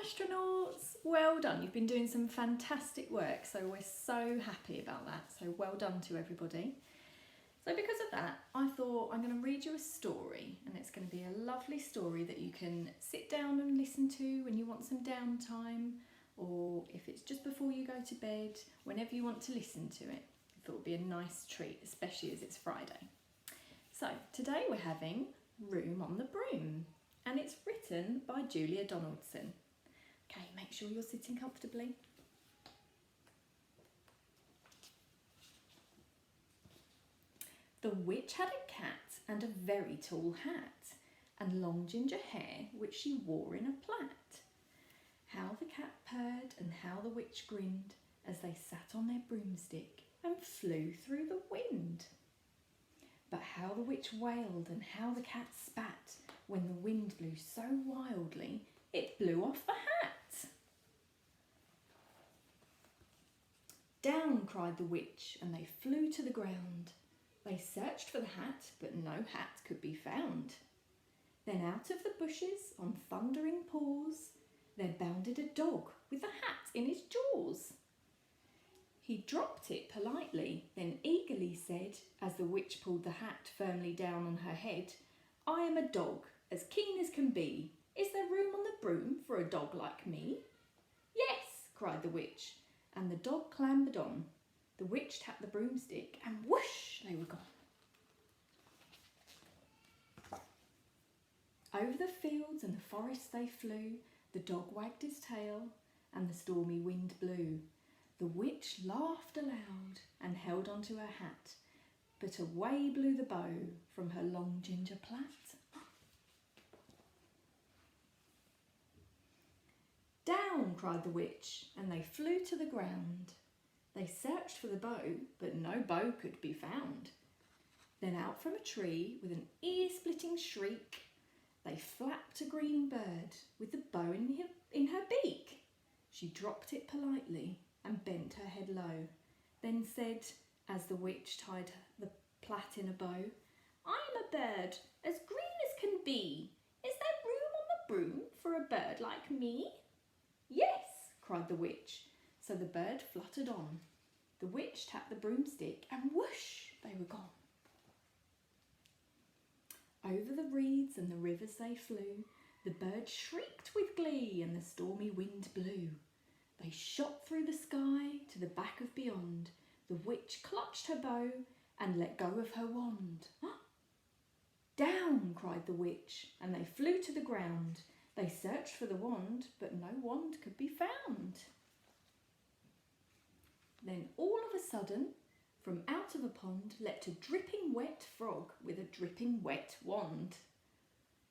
astronauts, well done. You've been doing some fantastic work, so we're so happy about that. So well done to everybody. So because of that, I thought I'm going to read you a story, and it's going to be a lovely story that you can sit down and listen to when you want some downtime, or if it's just before you go to bed, whenever you want to listen to it. I thought it would be a nice treat, especially as it's Friday. So today we're having Room on the Broom, and it's written by Julia Donaldson. Okay, make sure you're sitting comfortably. The witch had a cat and a very tall hat, and long ginger hair which she wore in a plait. How the cat purred and how the witch grinned as they sat on their broomstick and flew through the wind. But how the witch wailed and how the cat spat when the wind blew so wildly it blew off the hat. Down, cried the witch, and they flew to the ground. They searched for the hat, but no hat could be found. Then out of the bushes, on thundering paws, there bounded a dog with the hat in his jaws. He dropped it politely, then eagerly said, as the witch pulled the hat firmly down on her head, I am a dog, as keen as can be. Is there room on the broom for a dog like me? Yes, cried the witch, and the dog clambered on. The witch tapped the broomstick, and whoosh, they were gone. Over the fields and the forest they flew, the dog wagged his tail, and the stormy wind blew. The witch laughed aloud and held on to her hat, but away blew the bow from her long ginger plait. Down, cried the witch, and they flew to the ground. They searched for the bow, but no bow could be found. Then out from a tree, with an ear-splitting shriek, they flapped a green bird with the bow in her beak. She dropped it politely and bent her head low, then said, as the witch tied the plait in a bow, I'm a bird as green as can be. Is there room on the broom for a bird like me? Yes, cried the witch. So the bird fluttered on. The witch tapped the broomstick, and whoosh, they were gone. Over the reeds and the rivers they flew. The bird shrieked with glee, and the stormy wind blew. They shot through the sky to the back of beyond. The witch clutched her bow and let go of her wand. Down, cried the witch, and they flew to the ground. They searched for the wand, but no wand could be found. Then all of a sudden, from out of a pond leapt a dripping wet frog with a dripping wet wand.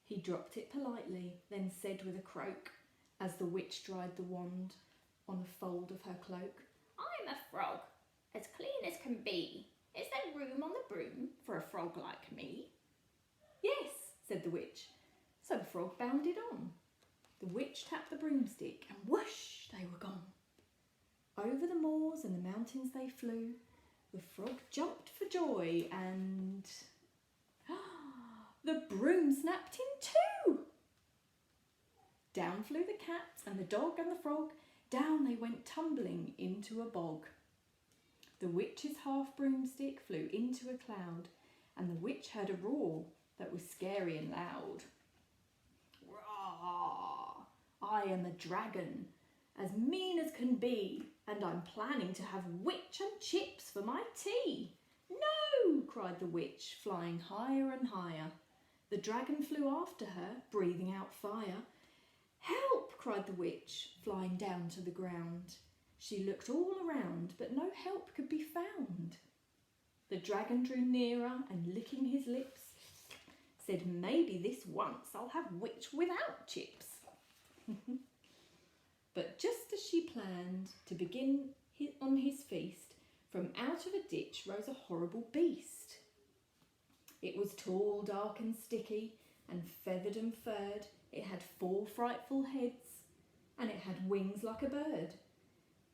He dropped it politely, then said with a croak, as the witch dried the wand on a fold of her cloak, I'm a frog, as clean as can be. Is there room on the broom for a frog like me? Yes, said the witch. So the frog bounded on. The witch tapped the broomstick, and whoosh, they were gone. Over the moors and the mountains they flew. The frog jumped for joy, and the broom snapped in two. Down flew the cat and the dog and the frog. Down they went tumbling into a bog. The witch's half broomstick flew into a cloud, and the witch heard a roar that was scary and loud. Roar! I am a dragon, as mean as can be, and I'm planning to have witch and chips for my tea. No, cried the witch, flying higher and higher. The dragon flew after her, breathing out fire. Help, cried the witch, flying down to the ground. She looked all around, but no help could be found. The dragon drew nearer and, licking his lips, said, maybe this once I'll have witch without chips. But just as she planned to begin on his feast, from out of a ditch rose a horrible beast. It was tall, dark and sticky, and feathered and furred. It had 4 frightful heads, and it had wings like a bird.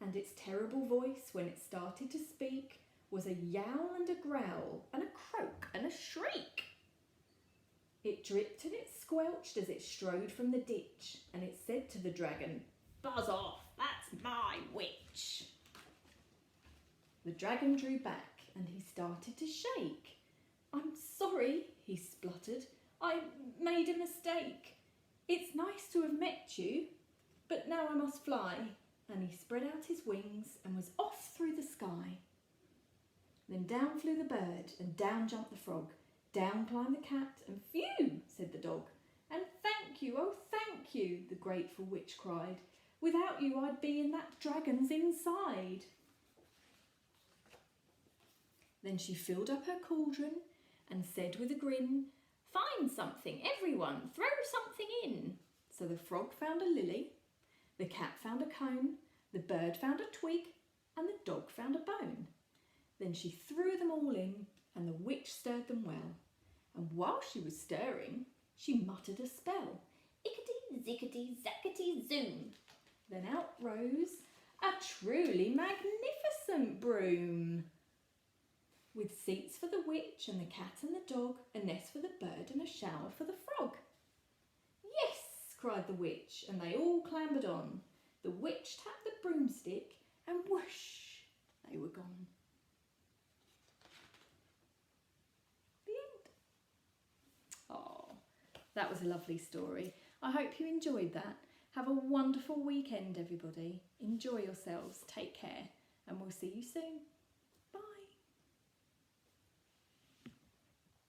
And its terrible voice, when it started to speak, was a yowl and a growl, and a croak and a shriek. It dripped and it squelched as it strode from the ditch, and it said to the dragon, "Buzz off, that's my witch." The dragon drew back and he started to shake. "I'm sorry," he spluttered. "I made a mistake. It's nice to have met you, but now I must fly." And he spread out his wings and was off through the sky. Then down flew the bird and down jumped the frog. Down climbed the cat and "Phew," said the dog. "And thank you, oh thank you," the grateful witch cried. "Without you I'd be in that dragon's inside." Then she filled up her cauldron and said with a grin, "Find something, everyone, throw something in." So the frog found a lily, the cat found a cone, the bird found a twig, and the dog found a bone. Then she threw them all in, and the witch stirred them well. And while she was stirring, she muttered a spell. Ickety, zickety, zackety, zoom. Then out rose a truly magnificent broom, with seats for the witch and the cat and the dog, a nest for the bird and a shower for the frog. "Yes," cried the witch, and they all clambered on. The witch tapped the broomstick, and whoosh, they were gone. The end. Oh, that was a lovely story. I hope you enjoyed that. Have a wonderful weekend, everybody. Enjoy yourselves. Take care, and we'll see you soon.